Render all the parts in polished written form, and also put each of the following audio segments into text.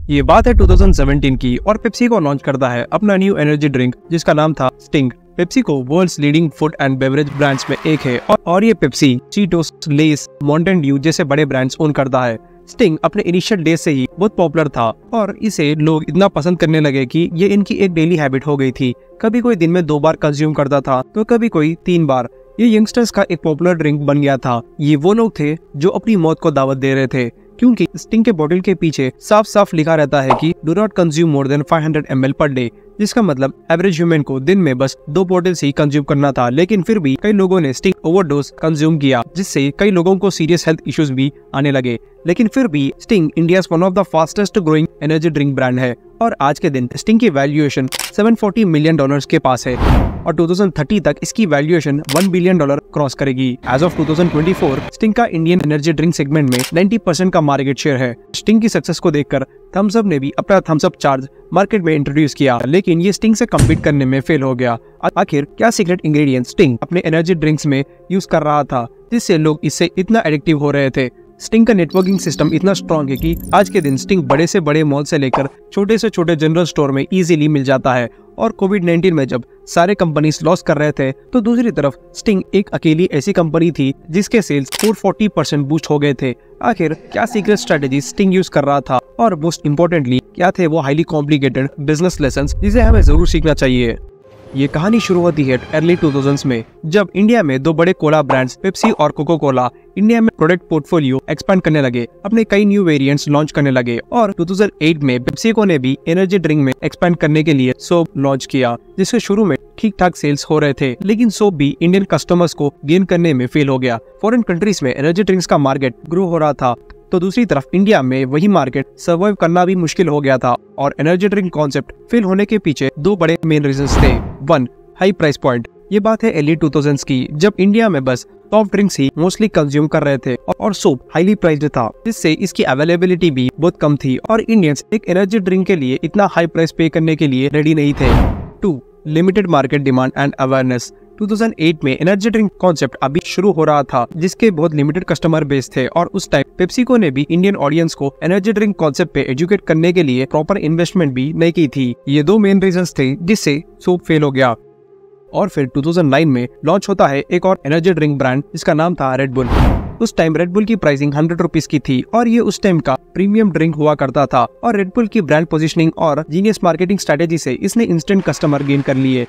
ये बात है 2017 की और पेप्सी को लॉन्च करता है अपना न्यू एनर्जी ड्रिंक जिसका नाम था स्टिंग। पेप्सी को world's leading food and beverage brands में एक है और ये Pepsi, Cheetos, Lays, Mountain Dew जैसे बड़े ब्रांड्स ओन करता है। स्टिंग अपने इनिशियल डेज से ही बहुत पॉपुलर था और इसे लोग इतना पसंद करने लगे कि ये इनकी एक डेली हैबिट हो गई थी। कभी कोई दिन में 2 बार कंज्यूम करता था तो कभी कोई 3 बार। ये यंगस्टर्स का एक पॉपुलर ड्रिंक बन गया था। ये वो लोग थे जो अपनी मौत को दावत दे रहे थे क्योंकि स्टिंग के बोतल के पीछे साफ साफ लिखा रहता है कि do not consume more than 500 ml per day, जिसका मतलब एवरेज ह्यूमन को दिन में बस 2 बॉटल्स ही कंज्यूम करना था। लेकिन फिर भी कई लोगों ने स्टिंग ओवरडोज कंज्यूम किया जिससे कई लोगों को सीरियस हेल्थ इश्यूज भी आने लगे। लेकिन फिर भी sting India one of the fastest growing energy drink brand है और आज के दिन स्टिंग की वैल्यूएशन $740 मिलियन के पास है और 2030 तक इसकी वैल्यूएशन $1 बिलियन क्रॉस करेगी। एज ऑफ 2024 स्टिंग का इंडियन एनर्जी ड्रिंक सेगमेंट में 90% का मार्केट शेयर है। स्टिंग की सक्सेस को देखकर थम्स अप ने भी अपना थम्स अप चार्ज मार्केट में इंट्रोड्यूस किया, लेकिन ये स्टिंग से कम्पीट करने में फेल हो गया। आखिर क्या सीक्रेट इंग्रेडिएंट स्टिंग अपने एनर्जी ड्रिंक्स में यूज कर रहा था जिससे लोग इससे इतना एडिक्टिव हो रहे थे? स्टिंग का नेटवर्किंग सिस्टम इतना स्ट्रॉन्ग है कि आज के दिन स्टिंग बड़े से बड़े मॉल से लेकर छोटे से छोटे जनरल स्टोर में इजीली मिल जाता है। और कोविड-19 में जब सारे कंपनीज लॉस कर रहे थे तो दूसरी तरफ स्टिंग एक अकेली ऐसी कंपनी थी जिसके सेल्स 440% बूस्ट हो गए थे। आखिर क्या सीक्रेट स्ट्रेटेजी स्टिंग यूज कर रहा था और मोस्ट इम्पोर्टेंटली क्या थे वो हाईली कॉम्प्लिकेटेड बिजनेस लेसन्स जिसे हमें जरूर सीखना चाहिए? ये कहानी शुरू होती है अर्ली 2000s में जब इंडिया में 2 बड़े कोला ब्रांड्स पेप्सी और कोको कोला इंडिया में प्रोडक्ट पोर्टफोलियो एक्सपेंड करने लगे, अपने कई न्यू वेरिएंट्स लॉन्च करने लगे। और 2008 में पेप्सिको ने भी एनर्जी ड्रिंक में एक्सपेंड करने के लिए सोप लॉन्च किया जिसके शुरू में ठीक ठाक सेल्स हो रहे थे, लेकिन सोप भी इंडियन कस्टमर्स को गेन करने में फेल हो गया। फॉरेन कंट्रीज में एनर्जी ड्रिंक्स का मार्केट ग्रो हो रहा था तो दूसरी तरफ इंडिया में वही मार्केट सर्वाइव करना भी मुश्किल हो गया था और एनर्जी ड्रिंक कॉन्सेप्ट फेल होने के पीछे 2 बड़े मेन रीजंस थे। 1, हाई प्राइस पॉइंट। ये बात है अर्ली 2000s की जब इंडिया में बस सॉफ्ट ड्रिंक्स ही मोस्टली कंज्यूम कर रहे थे और सोप हाईली प्राइस्ड था जिससे इसकी अवेलेबिलिटी भी बहुत कम थी और इंडियंस एक एनर्जी ड्रिंक के लिए इतना हाई प्राइस पे करने के लिए रेडी नहीं थे। 2, limited market demand and awareness. 2008 में एनर्जी ड्रिंक कॉन्सेप्ट अभी शुरू हो रहा था जिसके बहुत लिमिटेड कस्टमर बेस थे और उस टाइम पेप्सिको ने भी इंडियन ऑडियंस को एनर्जी ड्रिंक कॉन्सेप्ट पे एजुकेट करने के लिए प्रॉपर इन्वेस्टमेंट भी नहीं की थी। ये 2 मेन रीजंस थे जिससे सोप फेल हो गया। और फिर 2009 में लॉन्च होता है एक और एनर्जी ड्रिंक ब्रांड जिसका नाम था रेड बुल। उस टाइम रेड बुल की प्राइसिंग 100 रुपीज की थी और ये उस टाइम का प्रीमियम ड्रिंक हुआ करता था और रेड बुल की ब्रांड पोजीशनिंग और जीनियस मार्केटिंग स्ट्रेटेजी से इसने इंस्टेंट कस्टमर गेन कर लिए।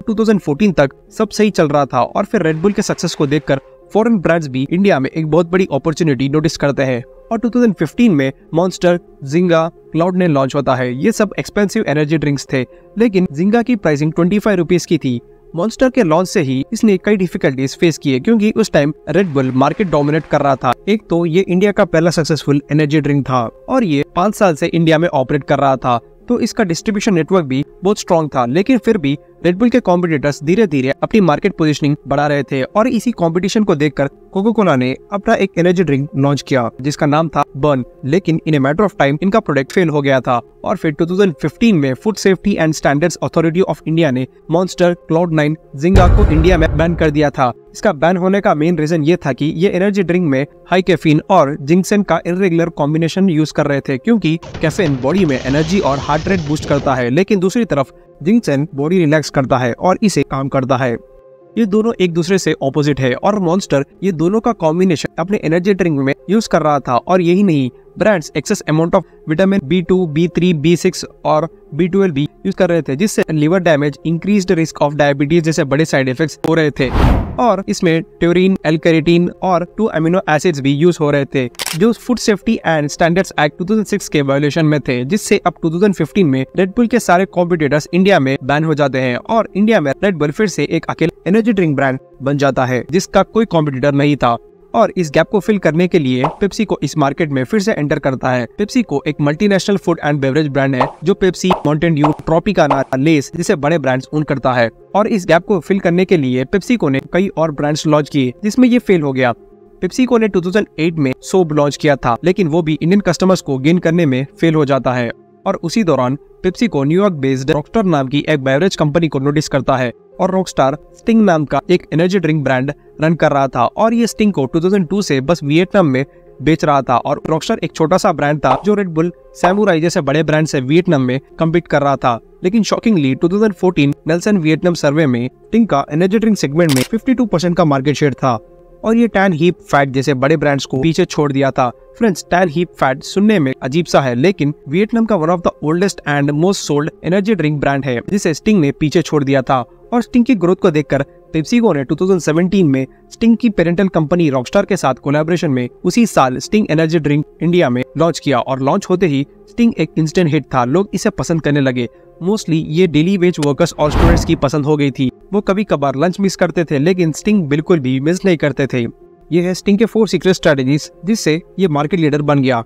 2014 तक सब सही चल रहा था और फिर रेड बुल के सक्सेस को देखकर फॉरेन ब्रांड्स भी इंडिया में एक बहुत बड़ी अपॉर्चुनिटी नोटिस करते हैं और 2015 में मॉन्स्टर, जिंगा, क्लाउड9 लॉन्च होता है। ये सब एक्सपेंसिव एनर्जी ड्रिंक्स थे लेकिन जिंगा की प्राइसिंग 25 रुपीज की थी। मॉन्स्टर के लॉन्च से ही इसने कई डिफिकल्टीज फेस किए क्योंकि उस time red bull market dominate कर रहा था। एक तो ये इंडिया का पहला सक्सेसफुल एनर्जी ड्रिंक था और ये 5 साल से इंडिया में ऑपरेट कर रहा था तो इसका डिस्ट्रीब्यूशन नेटवर्क भी बहुत स्ट्रॉन्ग था। लेकिन फिर भी रेड बुल के कॉम्पिटिटर्स धीरे धीरे अपनी मार्केट पोजीशनिंग बढ़ा रहे थे और इसी कंपटीशन को देखकर कोको कोला ने अपना एक एनर्जी ड्रिंक लॉन्च किया जिसका नाम था बर्न, लेकिन इन ए मैटर ऑफ टाइम इनका प्रोडक्ट फेल हो गया था और फिर 2015 में food safety and standards authority of India ने मॉन्स्टर, क्लाउड9, जिंगा को इंडिया में बैन कर दिया था। इसका बैन होने का मेन रीजन ये था कि ये एनर्जी ड्रिंक में हाई कैफीन और जिंक्सन का इरेगुलर कॉम्बिनेशन यूज कर रहे थे क्योंकि कैफीन बॉडी में एनर्जी और हार्ट रेट बूस्ट करता है लेकिन दूसरी तरफ जिंक्सन बॉडी रिलैक्स करता है और इसे काम करता है। ये दोनों एक दूसरे से ऑपोजिट है और मॉन्स्टर ये दोनों का कॉम्बिनेशन अपने एनर्जी ड्रिंक में यूज कर रहा था और यही नहीं, brands excess amount of vitamin B2, B3, B6 और B12 भी यूज कर रहे थे जिससे liver damage, increased risk of diabetes जैसे बड़े साइड इफेक्ट्स हो रहे थे और इसमें ट्यूरिन, एल-कैरेटीन और 2 अमीनो एसिड्स भी यूज हो रहे थे जो food safety and standards act 2006 के वायोलेशन में थे जिससे अब 2015 में रेड बुल के सारे कॉम्पिटिटर्स इंडिया में बैन हो जाते हैं और इंडिया में रेड बुल फिर से एक अकेला एनर्जी ड्रिंक ब्रांड बन जाता है जिसका कोई कॉम्पिटिटर नहीं था। और इस गैप को फिल करने के लिए पेप्सी को इस मार्केट में फिर से एंटर करता है। पेप्सी को एक multinational food and beverage brand है जो Pepsi, Mountain Dew, Tropicana, less जैसे बड़े ब्रांड्स ओन करता है और इस गैप को फिल करने के लिए पेप्सिको ने कई और ब्रांड्स लॉन्च किए जिसमें ये फेल हो गया। पेप्सिको ने 2008 में सोप लॉन्च किया था लेकिन वो भी इंडियन कस्टमर्स को गेन करने में फेल हो जाता है और उसी दौरान पेप्सिको न्यूयॉर्क बेस्ड रॉकस्टार नाम की एक बेवरेज कंपनी को नोटिस करता है और रॉकस्टार स्टिंग नाम का एक एनर्जी ड्रिंक ब्रांड रन कर रहा था और ये स्टिंग को 2002 से बस वियतनाम में बेच रहा था और रॉकस्टार एक छोटा सा ब्रांड था जो रेड बुल, सैमुराई जैसे बड़े ब्रांड से वियतनाम में कम्पीट कर रहा था। लेकिन शॉकिंगली 2014 नेल्सन वियतनाम सर्वे में स्टिंग का एनर्जी ड्रिंक सेगमेंट में 52% का मार्केट शेयर था और ये टैन हीप फैट जैसे बड़े ब्रांड्स को पीछे छोड़ दिया था। फ्रेंड्स, टैन हीप फैट सुनने में अजीब सा है, लेकिन वियतनाम का one of the oldest and most sold energy drink brand है जिसे स्टिंग ने पीछे छोड़ दिया था। और स्टिंग की ग्रोथ को देखकर पेप्सिको ने 2017 में स्टिंग की पेरेंटल कंपनी रॉकस्टार के साथ कोलैबोरेशन में उसी साल स्टिंग एनर्जी ड्रिंक इंडिया में लॉन्च किया और लॉन्च होते ही स्टिंग एक इंस्टेंट हिट था। लोग इसे पसंद करने लगे। मोस्टली ये डेली वेज वर्कर्स और स्टूडेंट्स की पसंद हो गई थी। वो कभी कभार लंच मिस करते थे, लेकिन स्टिंग बिल्कुल भी मिस नहीं करते थे। ये है स्टिंग के 4 सीक्रेट स्ट्रेटजीज जिससे ये मार्केट लीडर बन गया।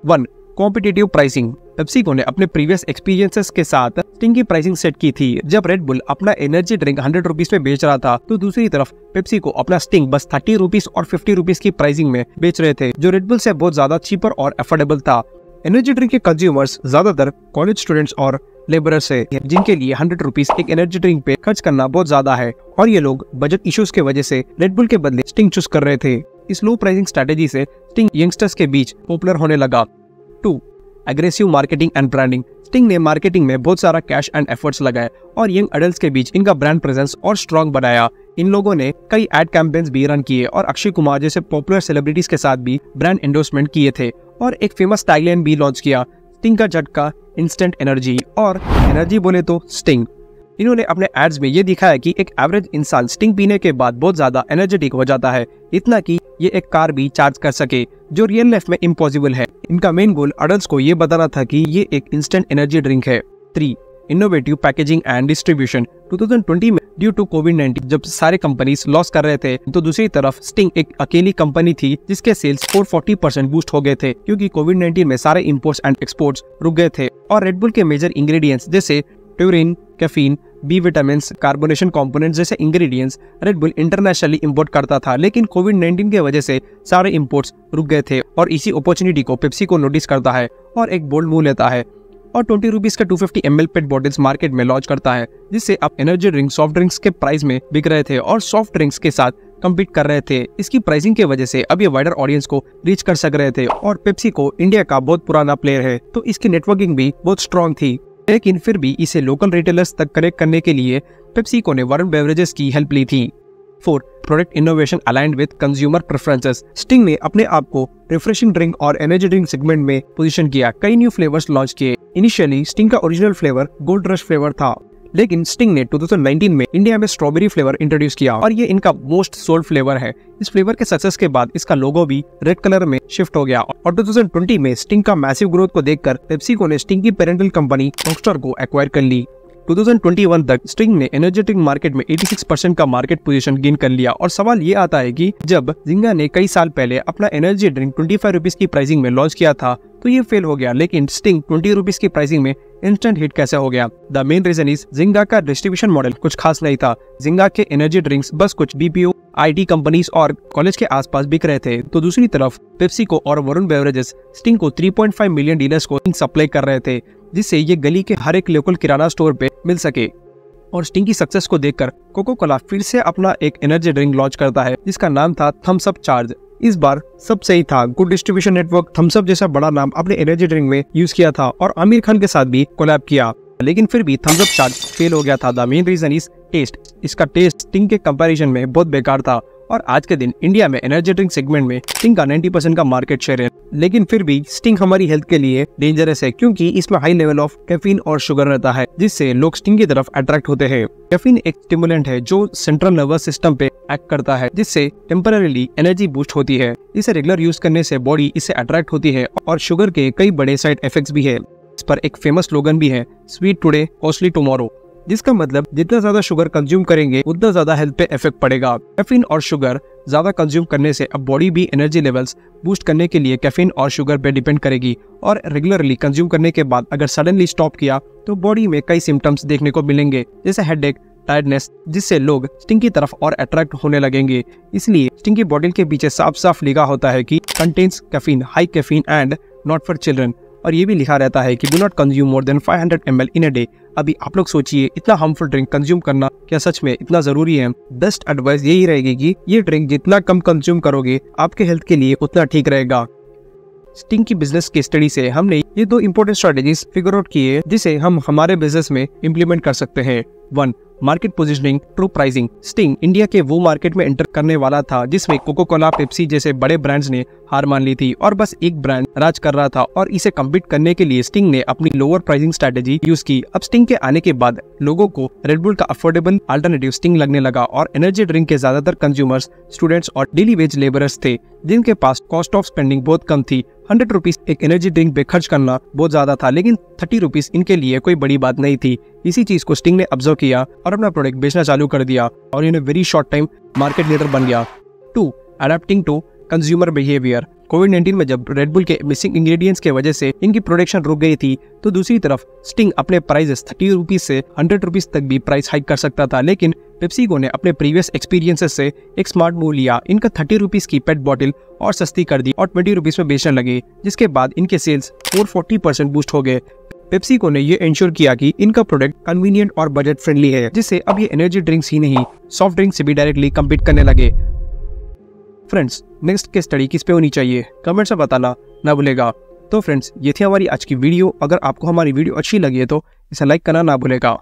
1. Competitive pricing. पेप्सिको ने अपने प्रीवियस एक्सपीरियंसेस के साथ स्टिंग की प्राइसिंग सेट की थी। जब रेड बुल अपना एनर्जी ड्रिंक 100 रुपीज पे बेच रहा था, तो दूसरी तरफ पेप्सिको अपना स्टिंग बस 30 रुपीज और 50 रुपीज की प्राइसिंग में बेच रहे थे, जो रेड बुल से बहुत ज्यादा चीपर और अफोर्डेबल था। एनर्जी ड्रिंक के कंज्यूमर्स ज्यादातर कॉलेज स्टूडेंट्स और लेबरर्स है, जिनके लिए 100 रुपीज एक एनर्जी ड्रिंक पे खर्च करना बहुत ज्यादा है और ये लोग बजट इश्यूज के वजह से रेड बुल के बदले स्टिंग चूज कर रहे थे। इस लो प्राइसिंग स्ट्रेटेजी से स्टिंग यंगस्टर्स के बीच पॉपुलर होने लगा। 2. Aggressive marketing and branding. Sting ने मार्केटिंग में बहुत सारा कैश एंड एफर्ट्स लगाए और यंग एडल्ट्स के बीच इनका ब्रांड प्रेजेंस और स्ट्रॉन्ग बनाया। इन लोगों ने कई एड कैंपेन्स भी रन किए और अक्षय कुमार जैसे पॉपुलर सेलिब्रिटीज के साथ भी ब्रांड एंडोर्समेंट किए थे और एक फेमस टैगलाइन भी लॉन्च किया, स्टिंग का झटका, इंस्टेंट एनर्जी। और एनर्जी बोले तो स्टिंग। इन्होंने अपने एड्स में ये दिखाया कि एक एवरेज इंसान स्टिंग पीने के बाद बहुत ज्यादा एनर्जेटिक हो जाता है, इतना कि ये एक कार भी चार्ज कर सके, जो रियल लाइफ में इम्पॉसिबल है। इनका मेन गोल अडल्ट्स को ये बताना था कि ये एक इंस्टेंट एनर्जी ड्रिंक है। 3. Innovative packaging and distribution. 2020 में ड्यू टू कोविड-19 जब सारे कंपनीज लॉस कर रहे थे, तो दूसरी तरफ स्टिंग एक अकेली कंपनी थी जिसके सेल्स 440% बूस्ट हो गए थे, क्योंकि कोविड-19 में सारे इंपोर्ट्स एंड एक्सपोर्ट्स रुक गए थे और रेड बुल के मेजर इंग्रेडिएंट्स जैसे taurine, caffeine, B vitamin, carbonation components जैसे ingredients Red Bull internationally import करता था, लेकिन कोविड-19 के वजह से सारे इंपोर्ट्स रुक गए थे और इसी अपॉर्चुनिटी को पेप्सिको नोटिस करता है और एक बोल्ड मूव लेता है और 20 रुपीज का 250 ml पेट बॉटल्स मार्केट में लॉन्च करता है, जिससे अब एनर्जी ड्रिंक सॉफ्ट ड्रिंक्स के प्राइस में बिक रहे थे और सॉफ्ट ड्रिंक्स के साथ कम्पीट कर रहे थे। इसकी प्राइसिंग के वजह से अब ये वाइडर ऑडियंस को रीच कर सक रहे थे और पेप्सिको इंडिया का बहुत पुराना प्लेयर है, तो इसकी नेटवर्किंग भी बहुत स्ट्रॉन्ग थी। लेकिन फिर भी इसे लोकल रिटेलर्स तक कनेक्ट करने के लिए पेप्सिको ने वरुण बेवरेजेस की हेल्प ली थी। 4. Product innovation aligned with consumer preferences. Sting ने अपने आप को रिफ्रेशिंग ड्रिंक और एनर्जी ड्रिंक सेगमेंट में पोजीशन किया। कई न्यू फ्लेवर्स लॉन्च किए। इनिशियली स्टिंग का original flavour gold rush flavour था, लेकिन स्टिंग ने 2019 में इंडिया में स्ट्रॉबेरी फ्लेवर इंट्रोड्यूस किया और ये इनका मोस्ट सोल्ड फ्लेवर है। इस फ्लेवर के सक्सेस के बाद इसका लोगो भी रेड कलर में शिफ्ट हो गया और 2020 में स्टिंग का मैसिव ग्रोथ को देखकर पेप्सिको ने स्टिंग की पेरेंटल कंपनी रॉकस्टार को एक्वायर कर ली। 2021 तक स्टिंग ने एनर्जेटिक मार्केट में 86% का मार्केट पोजीशन गेन कर लिया और सवाल ये आता है कि जब जिंगा ने कई साल पहले अपना एनर्जी ड्रिंक 25 रुपीज की प्राइसिंग में लॉन्च किया था, तो ये फेल हो गया, लेकिन स्टिंग 20 रुपीज की प्राइसिंग में इंस्टेंट हिट कैसे हो गया? द मेन रीजन इज जिंगा का डिस्ट्रीब्यूशन मॉडल कुछ खास नहीं था। जिंगा के एनर्जी ड्रिंक्स बस कुछ बीपीओ, आईटी कंपनीज और कॉलेज के आसपास बिक रहे थे, तो दूसरी तरफ पेप्सिको और वरुण बेवरेजेस स्टिंग को 3.5 मिलियन डीलर्स को सप्लाई कर रहे थे, जिससे ये गली के हर एक लोकल किराना स्टोर पे मिल सके। और स्टिंग की सक्सेस को देखकर कोको कोला फिर से अपना एक एनर्जी ड्रिंक लॉन्च करता है जिसका नाम था थम्स अप चार्ज। इस बार सब सही था। Good distribution network, Thums Up जैसा बड़ा नाम अपने एनर्जी ड्रिंक में यूज किया था और आमिर खान के साथ भी कोलैब किया, लेकिन फिर भी थम्स अप चार्ज फेल हो गया था। The main reason is taste. इसका टेस्ट स्टिंग के कंपैरिजन में बहुत बेकार था और आज के दिन इंडिया में एनर्जी ड्रिंक सेगमेंट में स्टिंग का 90% का मार्केट शेयर है, लेकिन फिर भी स्टिंग हमारी हेल्थ के लिए डेंजरस है क्योंकि इसमें हाई लेवल ऑफ कैफीन और शुगर रहता है, जिससे लोग स्टिंग की तरफ अट्रैक्ट होते हैं। कैफीन एक स्टिमुलेंट है जो सेंट्रल नर्वस सिस्टम पे एक्ट करता है, जिससे टेम्पररीली एनर्जी बूस्ट होती है। इसे रेगुलर यूज करने से बॉडी इससे अट्रैक्ट होती है और शुगर के कई बड़े साइड इफेक्ट्स भी है। इस पर एक फेमस स्लोगन भी है, स्वीट टुडे कॉस्टली टुमारो, जिसका मतलब जितना ज्यादा शुगर कंज्यूम करेंगे उतना ज्यादा हेल्थ पे इफेक्ट पड़ेगा। कैफीन और शुगर ज्यादा कंज्यूम करने से अब बॉडी भी एनर्जी लेवल्स बूस्ट करने के लिए कैफीन और शुगर पे डिपेंड करेगी और रेगुलरली कंज्यूम करने के बाद अगर सडनली स्टॉप किया तो बॉडी में कई सिम्टम्स देखने को मिलेंगे, जैसे हेडेक, टायर्डनेस, जिससे लोग स्टिंग की तरफ और अट्रैक्ट होने लगेंगे। इसलिए स्टिंग की बॉटल के पीछे साफ साफ लिखा होता है कि contains caffeine, high caffeine and not for children. और ये भी लिखा रहता है कि do not consume more than 500 ml in a day. अभी आप लोग सोचिए, इतना हार्मफुल ड्रिंक कंज्यूम करना क्या सच में इतना जरूरी है? बेस्ट एडवाइस यही रहेगी कि ये ड्रिंक जितना कम कंज्यूम करोगे आपके हेल्थ के लिए उतना ठीक रहेगा। स्टिंग की बिजनेस की स्टडी से हमने ये 2 इंपॉर्टेंट स्ट्रेटेजीज फिगर आउट किए जिसे हम हमारे बिजनेस में इम्प्लीमेंट कर सकते हैं। 1. Market positioning, true pricing. Sting India के वो मार्केट में एंटर करने वाला था जिसमें कोको कोला, पेप्सी जैसे बड़े ब्रांड्स ने हार मान ली थी और बस एक ब्रांड राज कर रहा था, और इसे कम्पीट करने के लिए स्टिंग ने अपनी लोअर प्राइसिंग स्ट्रेटेजी यूज की। अब स्टिंग के आने के बाद लोगों को रेड बुल का अफोर्डेबल अल्टरनेटिव स्टिंग लगने लगा और एनर्जी ड्रिंक के ज्यादातर कंज्यूमर्स स्टूडेंट्स और डेली वेज लेबरर्स थे जिनके पास कॉस्ट ऑफ स्पेंडिंग बहुत कम थी। 100 रुपीज एक एनर्जी ड्रिंक पे खर्च करना बहुत ज्यादा था, लेकिन 30 रुपीज इनके लिए कोई बड़ी बात नहीं थी। इसी चीज को स्टिंग ने ऑब्जर्व किया और अपना प्रोडक्ट बेचना चालू कर दिया और in very short time market leader बन गया। 2. Adapting to consumer behaviour. कोविड-19 में जब रेड बुल के मिसिंग इंग्रेडिएंट्स के वजह से इनकी प्रोडक्शन रुक गई थी, तो दूसरी तरफ स्टिंग अपने प्राइसेस 30 रुपीज से 100 रुपीज तक भी प्राइस हाइक कर सकता था, लेकिन पेप्सिको ने अपने प्रीवियस एक्सपीरियंसेस से एक स्मार्ट मूव लिया। इनका 30 रुपीज की पेट बॉटल और सस्ती कर दी और 20 रुपीज में बेचने लगे, जिसके बाद इनके सेल्स 440% बूस्ट हो गए। पेप्सिको ने ये इंश्योर किया कि इनका प्रोडक्ट कन्वीनियंट और बजट फ्रेंडली है, जिससे अब ये एनर्जी ड्रिंक्स ही नहीं सॉफ्ट ड्रिंक से भी डायरेक्टली कम्पीट करने लगे। फ्रेंड्स, नेक्स्ट केस स्टडी किस पे होनी चाहिए कमेंट्स में बताना ना भूलेगा। तो फ्रेंड्स, ये थी हमारी आज की वीडियो। अगर आपको हमारी वीडियो अच्छी लगी है तो इसे लाइक करना ना भूलेगा।